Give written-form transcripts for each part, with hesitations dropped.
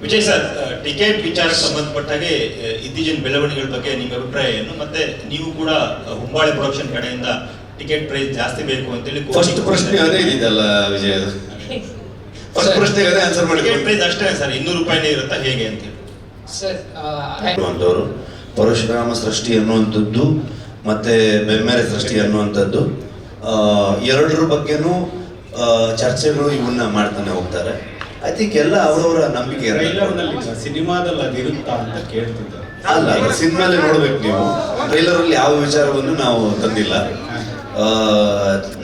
Vijay sir, ticket ವಿಚಾರಕ್ಕೆ ಸಂಬಂಧಪಟ್ಟಾಗೆ ಇತ್ತೀಚಿನ ಬೆಳವಣಿಗೆಗಳ ಬಗ್ಗೆ ನಿಮ್ಮ ಅಭಿಪ್ರಾಯ ಏನು? ಮತ್ತೆ ನೀವು ಕೂಡ ಹುಂಬಾಳೆ ಪ್ರೊಡಕ್ಷನ್ ಕಡೆಯಿಂದ ಟಿಕೆಟ್ ಪ್ರೈಸ್ ಜಾಸ್ತಿ ಬೇಕು ಅಂತೇಳಿ ಫಸ್ಟ್ ಪ್ರಶ್ನೆ ಅದೇ ಇದೆಯಲ್ಲ ವಿಜಯ್, ಫಸ್ಟ್ ಪ್ರಶ್ನೆಗೆ ಅದೇ ಆನ್ಸರ್ ಮಾಡಿ. ಟಿಕೆಟ್ ಪ್ರೈಸ್ ಅಷ್ಟೇ ಸರ್, 200 ರೂಪಾಯಿನೇ ಇರುತ್ತಾ ಹೇಗೆ ಅಂತೇಳಿ ಸರ್? ಅಂತವರು ಪರಶುರಾಮ ಸೃಷ್ಟಿ ಅನ್ನುವಂಥದ್ದು ಮತ್ತೆ ಬೆಮ್ಮೆರೆ ಸೃಷ್ಟಿ ಅನ್ನುವಂಥದ್ದು ಎರಡರ ಬಗ್ಗೆನೂ ಚರ್ಚೆಗಳು ಇವನ್ನ ಮಾಡ್ತಾನೆ ಹೋಗ್ತಾರೆ. ಐ ಥಿಂಕ್ ಎಲ್ಲ ಅವರವರ ನಂಬಿಕೆ ಸಿನಿಮಾದಲ್ಲಿ ಅದಿರುತ್ತಾ ಅಂತ ಕೇಳ್ತಿದ್ದಾರೆ. ಅಲ್ಲ, ಸಿನಿಮಾಲೇ ನೋಡ್ಬೇಕು ನೀವು. ಟ್ರೈಲರ್ ಅಲ್ಲಿ ಯಾವ ವಿಚಾರವನ್ನು ನಾವು ತಂದಿಲ್ಲ.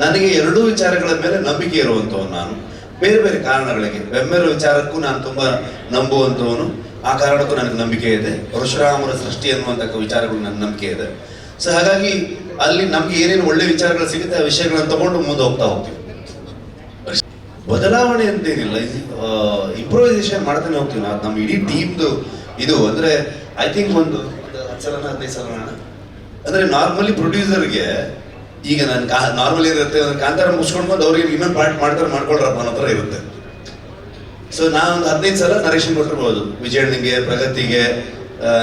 ನನಗೆ ಎರಡೂ ವಿಚಾರಗಳ ಮೇಲೆ ನಂಬಿಕೆ ಇರುವಂತವನು ನಾನು, ಬೇರೆ ಬೇರೆ ಕಾರಣಗಳಿಗೆ. ಬೆಮ್ಮೆರ ವಿಚಾರಕ್ಕೂ ನಾನು ತುಂಬಾ ನಂಬುವಂತವನು, ಆ ಕಾರಣಕ್ಕೂ ನನಗೆ ನಂಬಿಕೆ ಇದೆ. ಪರಶುರಾಮರ ಸೃಷ್ಟಿ ಅನ್ನುವಂಥ ವಿಚಾರಗಳು ನನ್ನ ನಂಬಿಕೆ ಇದೆ. ಸೊ ಹಾಗಾಗಿ ಅಲ್ಲಿ ನಮ್ಗೆ ಏನೇನು ಒಳ್ಳೆ ವಿಚಾರಗಳು ಸಿಗುತ್ತೆ ಆ ವಿಷಯಗಳನ್ನ ತಗೊಂಡು ಮುಂದೆ ಹೋಗ್ತಾ ಹೋಗ್ತೀವಿ. ಬದಲಾವಣೆ ಅಂತೇನಿಲ್ಲ, ಇಂಪ್ರೂವೈಸೇಷನ್ ಮಾಡ್ತಾನೆ ಹೋಗ್ತೀವಿ ನಾವು. ನಮ್ಮ ಇಡೀ ಟೀಮ್ದು ಇದು ಅಂದ್ರೆ ಐ ಥಿಂಕ್ ಒಂದು 10 ಸಲ 15 ಸಲ ಅಂದ್ರೆ ನಾರ್ಮಲಿ ಪ್ರೊಡ್ಯೂಸರ್ಗೆ ಈಗ ನಾನು ನಾರ್ಮಲಿ ಇರುತ್ತೆ, ಕಾಂತಾರ ಮುಗಿಸ್ಕೊಂಡು ಬಂದು ಅವ್ರಿಗೆ ಇನ್ನೊಂದು ಪಾರ್ಟ್ ಮಾಡ್ಕೊಳ್ರಪ್ಪ ಅನ್ನೋ ಥರ ಇರುತ್ತೆ. ಸೊ ನಾವೊಂದು 15 ಸಲ ನರೇಶನ್ ಕೊಟ್ಟಿರ್ಬೋದು, ವಿಜಯಣ್ಣಂಗೆ, ಪ್ರಗತಿಗೆ,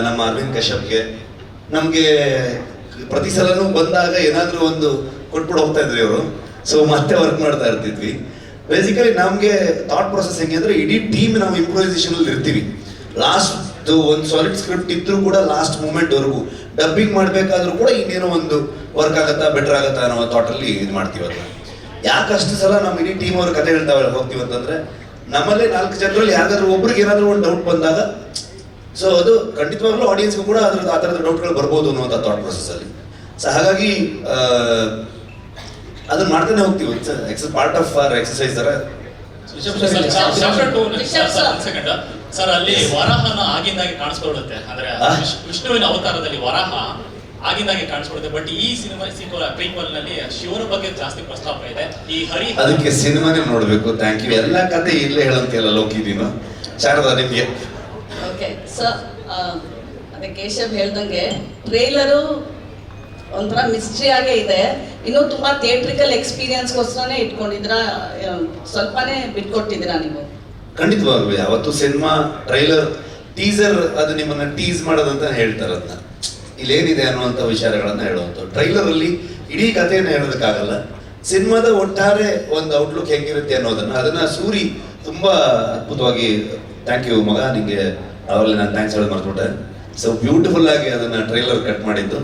ನಮ್ಮ ಅರವಿಂದ್ ಕಶ್ಯಪ್ಗೆ. ನಮಗೆ ಪ್ರತಿ ಸಲನೂ ಬಂದಾಗ ಏನಾದರೂ ಒಂದು ಕೊಟ್ಬಿಟ್ಟು ಹೋಗ್ತಾ ಇದ್ವಿ ಅವರು. ಸೊ ಮತ್ತೆ ವರ್ಕ್ ಮಾಡ್ತಾ ಇರ್ತಿದ್ವಿ. ಬೇಸಿಕಲಿ ನಮಗೆ ಥಾಟ್ ಪ್ರೊಸೆಸ್ ಹೆಂಗೆ ಅಂದರೆ ಇಡೀ ಟೀಮ್ ನಾವು ಇಂಪ್ರೂವೈಸೇಷನ್ ಅಲ್ಲಿ ಇರ್ತೀವಿ. ಲಾಸ್ಟ್ ಒಂದು ಸಾಲಿಡ್ ಸ್ಕ್ರಿಪ್ಟ್ ಇದ್ರೂ ಕೂಡ ಲಾಸ್ಟ್ ಮೂಮೆಂಟ್ವರೆಗೂ ಡಬ್ಬಿಂಗ್ ಮಾಡಬೇಕಾದ್ರೂ ಕೂಡ ಇನ್ನೇನೋ ಒಂದು ವರ್ಕ್ ಆಗತ್ತಾ, ಬೆಟರ್ ಆಗತ್ತಾ ಅನ್ನೋ ಥಾಟಲ್ಲಿ ಇದು ಮಾಡ್ತೀವಿ. ಅದನ್ನ ಯಾಕೆ ಅಷ್ಟು ಸಲ ನಮ್ಮ ಇಡೀ ಟೀಮ್ ಅವ್ರ ಕತೆ ಹೇಳ್ತಾ ಹೋಗ್ತೀವಿ ಅಂತಂದ್ರೆ, ನಮ್ಮಲ್ಲೇ 4 ಜನರಲ್ಲಿ ಯಾರಿಗಾದ್ರೂ ಒಬ್ರಿಗೆ ಏನಾದರೂ ಒಂದು ಡೌಟ್ ಬಂದಾಗ ಸೊ ಅದು ಖಂಡಿತವಾಗ್ಲೂ ಆಡಿಯನ್ಸ್ಗೂ ಕೂಡ ಆ ಥರದ ಡೌಟ್ಗಳು ಬರ್ಬೋದು ಅನ್ನುವಂಥ ಥಾಟ್ ಪ್ರೊಸೆಸ್ ಅಲ್ಲಿ. ಸೊ ಹಾಗಾಗಿ ಅದನ್ನ ಮಾಡ್ತಾನೆ ಹೋಗ್ತೀವಿ. It's part of our exercise ತರ. ಸರ್, ಅಲ್ಲಿ ವರಾಹನ ಆಗಿಂದಾಗೆ ಕಾಣಿಸ್ಕೊಳ್ಳುತ್ತೆ, ಅಂದ್ರೆ ವಿಷ್ಣುವಿನ ಅವತಾರದಲ್ಲಿ ವರಾಹ ಆಗಿಂದಾಗೆ ಕಾಣಿಸ್ಕೊಳ್ಳುತ್ತೆ. ಬಟ್ ಈ ಸಿನಿಮಾ ಪ್ರೀಕ್ವಲ್ ನಲ್ಲಿ ಶಿವನ ಬಗ್ಗೆ ಜಾಸ್ತಿ ಪ್ರಸ್ತಾಪ ಇದೆ. ಈ ಹರಿ ಅದಕ್ಕೆ ಸಿನಿಮಾನೇ ನೋಡ್ಬೇಕು. Thank you. ಎಲ್ಲ ಕತೆ ಇಲ್ಲೇ ಹೇಳಂತಿಲ್ಲ ಲೋಕಿ ನೀನು. ಶಾರದಾ ನಿಮ್ಗೆ? ಓಕೆ ಸರ್, ಅದೇ ಕೇಶವ್ ಹೇಳ್ದಂಗೆ ಟ್ರೇಲರು ಒಂಥರ ಮಿಸ್ಟ್ರಿ ಆಗೇ ಇದೆ. ಇನ್ನೂ ತುಂಬಾ ಥಿಯೇಟ್ರಿಕಲ್ ಎಕ್ಸ್ಪೀರಿಯನ್ಸ್ಗೋಸ್ಕರನೇ ಇಟ್ಕೊಂಡಿದ್ದೀರಾ, ಸ್ವಲ್ಪನೇ ಬಿಟ್ಕೊಟ್ಟಿದ್ದೀರಾ ನೀವು? ಖಂಡಿತವಾಗ್ಲು ಯಾವತ್ತು ಸಿನಿಮಾ ಟ್ರೈಲರ್ ಟೀಸರ್ ಅದು ನಿಮ್ಮನ್ನ ಟೀಸ್ ಮಾಡೋದಂತ ಹೇಳ್ತಾರೆ. ಅದನ್ನ ಇಲ್ಲೇನಿದೆ ಅನ್ನುವಂಥ ವಿಚಾರಗಳನ್ನ ಹೇಳುವಂಥ ಟ್ರೈಲರ್ ಅಲ್ಲಿ ಇಡೀ ಕಥೆಯನ್ನು ಹೇಳೋದಕ್ಕಾಗಲ್ಲ. ಸಿನಿಮಾದ ಒಟ್ಟಾರೆ ಒಂದು ಔಟ್ಲುಕ್ ಹೆಂಗಿರುತ್ತೆ ಅದನ್ನ ಸೂರಿ ತುಂಬಾ ಅದ್ಭುತವಾಗಿ, ಥ್ಯಾಂಕ್ ಯು ಮಗ, ನಿಂಗೆ ಅವರಲ್ಲಿ ನಾನು ಥ್ಯಾಂಕ್ಸ್ ಹೇಳೋದು ಮರ್ತ್ಬಿಟ್ಟೆ. ಸೊ ಬ್ಯೂಟಿಫುಲ್ ಆಗಿ ಅದನ್ನ ಟ್ರೈಲರ್ ಕಟ್ ಮಾಡಿದ್ದು.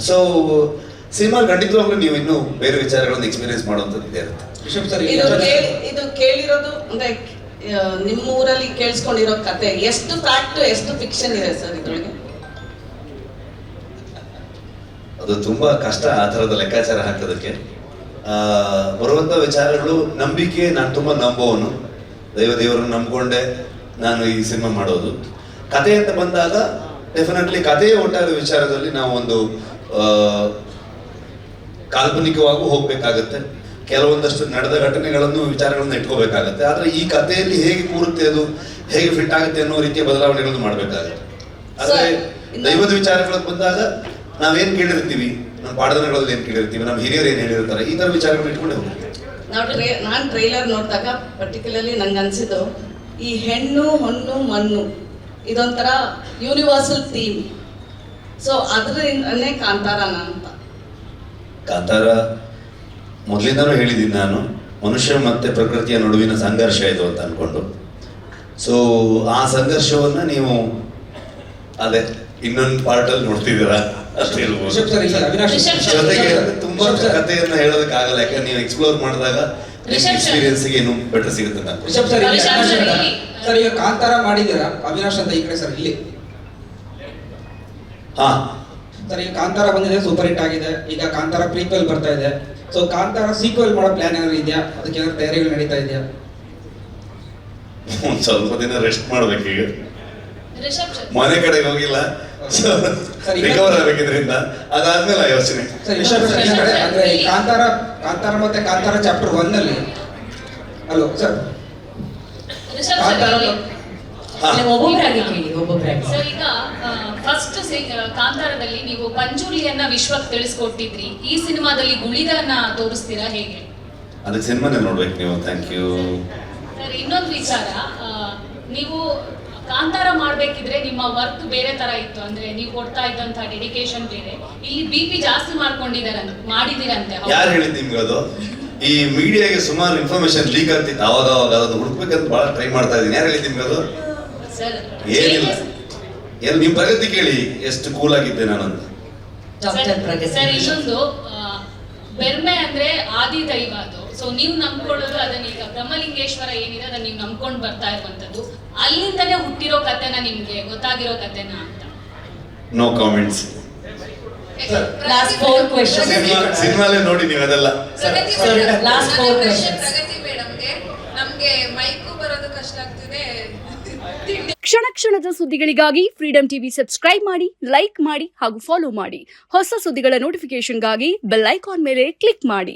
ಸೊ ಸಿನಿಮಾ ಖಂಡಿತವಾಗ್ಲೂ ನೀವು ಇನ್ನೂ ಬೇರೆ ವಿಚಾರಗಳನ್ನ ಎಕ್ಸ್ಪೀರಿಯನ್ಸ್ ಮಾಡುವಂಥದ್ದು ಇದೇ ಇರುತ್ತೆ. ಇದು ಕೇಳಿರೋದು ಅಂದ್ರೆ ನಿಮ್ಮ ಊರಲ್ಲಿ ಕೇಳಿಸ್ಕೊಂಡಿರೋ ಕತೆ ಎಷ್ಟು ಫ್ಯಾಕ್ಟ್ ಎಷ್ಟು ಫಿಕ್ಷನ್ ಇದೆ ಸರ್ ಇದ್ರೊಳಗೆ? ಅದು ತುಂಬಾ ಕಷ್ಟ ಆ ಥರದ ಲೆಕ್ಕಾಚಾರ ಹಾಕೋದಕ್ಕೆ. ಬರುವಂಥ ವಿಚಾರಗಳು ನಂಬಿಕೆ, ನಾನು ತುಂಬಾ ನಂಬೋವನು. ದೇವರನ್ನು ನಂಬ್ಕೊಂಡೆ ನಾನು ಈ ಸಿನಿಮಾ ಮಾಡೋದು. ಕತೆ ಅಂತ ಬಂದಾಗ ಡೆಫಿನೆಟ್ಲಿ ಕಥೆಯ ಒಟ್ಟಾರೆ ವಿಚಾರದಲ್ಲಿ ನಾವು ಒಂದು ಕಾಲ್ಪನಿಕವಾಗೂ ಹೋಗ್ಬೇಕಾಗತ್ತೆ. ಕೆಲವೊಂದಷ್ಟು ನಡೆದ ಘಟನೆಗಳನ್ನು ವಿಚಾರಗಳನ್ನು ಇಟ್ಕೋಬೇಕಾಗತ್ತೆ. ಆದ್ರೆ ಈ ಕಥೆಯಲ್ಲಿ ಹೇಗೆ ಕೂರುತ್ತೆ, ಅದು ಹೇಗೆ ಫಿಟ್ ಆಗುತ್ತೆ ಅನ್ನೋ ರೀತಿಯ ಬದಲಾವಣೆಗಳನ್ನು ಮಾಡಬೇಕಾಗತ್ತೆ. ಆದ್ರೆ ದೈವದ ವಿಚಾರಗಳಿಗೆ ಬಂದಾಗ ನಾವೇನ್ ಕೇಳಿರ್ತೀವಿ, ನಮ್ಮ ಪಾಠದಲ್ಲಿ ಏನ್ ಕೇಳಿರ್ತೀವಿ, ನಮ್ಮ ಹಿರಿಯರು ಏನ್ ಹೇಳಿರ್ತಾರೆ, ಈ ತರ ವಿಚಾರಗಳನ್ನ ಇಟ್ಕೊಂಡೆ ಹೋಗ್ತೀವಿ. ನಾನು ಟ್ರೈಲರ್ ನೋಡಿದಾಗ ಪರ್ಟಿಕ್ಯುಲರ್ಲಿ ನಂಗೆ ಅನ್ಸಿದ್ದು ಈ ಹೆಣ್ಣು ಹೊನ್ನು ಮಣ್ಣು ಇದೊಂಥರ ಯೂನಿವರ್ಸಲ್ ಥೀಮ್. ಸೊ ಅದರಿಂದನೇ ಕಾಂತಾರನ ಅಂತ. ಕಾಂತಾರ ಮೊದಲಿಂದನೂ ಹೇಳಿದ್ದೀನಿ ನಾನು, ಮನುಷ್ಯ ಮತ್ತೆ ಪ್ರಕೃತಿಯ ನಡುವಿನ ಸಂಘರ್ಷ ಇದು ಅಂತ ಅನ್ಕೊಂಡು. ಸೊ ಆ ಸಂಘರ್ಷವನ್ನ ನೀವು ಅದೇ ಇನ್ನೊಂದು ಪಾರ್ಟ್ ಅಲ್ಲಿ ನೋಡ್ತಿದ್ದೀರಾ ಅಷ್ಟೇ ಹೇಳ್ಬೋದು. ಜೊತೆಗೆ ತುಂಬಾ ಕಥೆಯನ್ನ ಹೇಳೋದಕ್ಕಾಗಲ್ಲ, ಯಾಕಂದ್ರೆ ನೀವು ಎಕ್ಸ್ಪ್ಲೋರ್ ಮಾಡಿದಾಗ ಎಕ್ಸ್ಪೀರಿಯನ್ಸ್ ಗೆ ಇನ್ನೂ ಬೆಟರ್ ಸಿಗುತ್ತೆ ನಾನು. ಸರ್, ಈಗ ಕಾಂತಾರ ಮಾಡಿದ್ದೀರಾ ಅವಿನಾಶ್ ಅಂತ ಈ ಕಡೆ ಸರ್ ಇಲ್ಲಿ. ಹಾ ಸರ್, ಈಗ ಕಾಂತಾರ ಬಂದಿದೆ, ಸೂಪರ್ ಹಿಟ್ ಆಗಿದೆ. ಈಗ ಕಾಂತಾರ ಪ್ರೀಕ್ವೆಲ್ ಬರ್ತಾ ಇದೆ. ಸೊ ಕಾಂತಾರ ಸೀಕ್ವೆಲ್ ಮಾಡೋ ಪ್ಲಾನ್ ಏನಾದ್ರು ಇದೆಯಾ? ಅದಕ್ಕೆ ಏನಾದ್ರು ತಯಾರಿಗಳು ನಡೀತಾ ಇದೆಯಾ? ಒಂದ್ ಸ್ವಲ್ಪ ದಿನ ರೆಸ್ಟ್ ಮಾಡ್ಬೇಕು. ಈಗ ಮನೆ ಕಡೆಗೆ ಹೋಗಿಲ್ಲ, ರಿಕವರ್ ಆಗಬೇಕಿದ್ರಿಂದ ಅದಾದ್ಮೇಲೆ ಯೋಚನೆ. ಅಂದ್ರೆ ಈ ಕಾಂತಾರ ಮತ್ತೆ ಕಾಂತಾರ ಚಾಪ್ಟರ್ 1 ಅಲ್ಲಿ ಹಲೋ ಸರ್, ಸರ್, ಈಗ ಫಸ್ಟ್ ಕಾಂತಾರದಲ್ಲಿ ನೀವು ಪಂಜುರ್ಲಿಯನ್ನ ವಿಶ್ವಕ್ಕೆ ತಿಳಿಸ್ಕೊಟ್ಟಿದ್ರಿ. ಈ ಸಿನಿಮಾದಲ್ಲಿ ಗುಳಿಗನ್ನ ತೋರಿಸ್ತೀರಾ ಹೇಗೆ? ಅದಕ್ಕೆ ಸಿನಿಮಾನೇ ನೋಡ್ಬೇಕು ನೀವು. Thank you. ಸರ್, ಇನ್ನೊಂದು ವಿಚಾರ, ಕಾಂತಾರ ಮಾಡ್ಬೇಕಿದ್ರೆ ನಿಮ್ಮ ವರ್ಕ್ ಬೇರೆ ತರ ಇತ್ತು, ಅಂದ್ರೆ ನೀವು ಕೊಡ್ತಾ ಇದ್ದಂತ ಡೆಡಿಕೇಶನ್ ಬೇರೆ. ಇಲ್ಲಿ BP ಜಾಸ್ತಿ ಮಾಡಿದಿರಂತೆ. ಯಾರು ಹೇಳಿದ್ ನಿಮ್ಗೆ ಅದು? ಈ ಮೀಡಿಯಾಗೆ ಸುಮಾರು ಇನ್ಫಾರ್ಮೇಶನ್ ಲೀಕ್ ಆಗ್ತಿತ್ತು, ಅವಾಗ ಅದನ್ನು ಹುಡುಕ್ಬೇಕಂತ ಬಹಳ ಟ್ರೈ ಮಾಡ್ತಾ ಇದೀನಿ. ಯಾರು ಹೇಳಿದ್ ನಿಮ್ಗೆ ಅದು? ಸರ್ ಏನಿಲ್ಲ, ಎಲ್ಲಿ ನಿಮ್ ಪ್ರಗತಿ ಕೇಳಿ ಎಷ್ಟು ಕೂಲ್ ಆಗಿದ್ದೆ ನಾನು ಅಂತ. ಸರ್ ಇನ್ನೊಂದು ಬೆರ್ಮೆ ಅಂದ್ರೆ ಆದಿ ದೈವ ಅದು. ಸೊ ನೀವು ನಂಬ್ಕೊಳ್ಳೋದು ಅದನ್ನ, ಈಗ ಬ್ರಹ್ಮಲಿಂಗೇಶ್ವರ ಏನಿದೆ ಅದನ್ನ ನೀವು ನಂಬ್ಕೊಂಡು ಬರ್ತಾ ಇರುವಂತದ್ದು, ಅಲ್ಲಿಂದನೇ ಹುಟ್ಟಿರೋ ಕಥೆನ ನಿಮ್ಗೆ ಗೊತ್ತಾಗಿರೋ ಕಥೆನ ಅಂತ? No comments. Last 4 questions. ಸಿನಿಮಾಲೇ ನೋಡಿ ನೀವು ಅದೆಲ್ಲ. Last 4 questions. ಪ್ರಗತಿ ಮೇಡಮ್ಗೆ ನಮ್ಗೆ ಮೈಕು ಬರೋದು ಕಷ್ಟ ಆಗ್ತಿದೆ. ಕ್ಷಣ ಕ್ಷಣದ ಸುದ್ದಿಗಳಿಗಾಗಿ ಫ್ರೀಡಂ ಟಿವಿ ಸಬ್ಸ್ಕ್ರೈಬ್ ಮಾಡಿ, ಲೈಕ್ ಮಾಡಿ ಹಾಗೂ ಫಾಲೋ ಮಾಡಿ. ಹೊಸ ಸುದ್ದಿಗಳ ನೋಟಿಫಿಕೇಶನ್ಗಾಗಿ ಬೆಲ್ ಐಕಾನ್ ಮೇಲೆ ಕ್ಲಿಕ್ ಮಾಡಿ.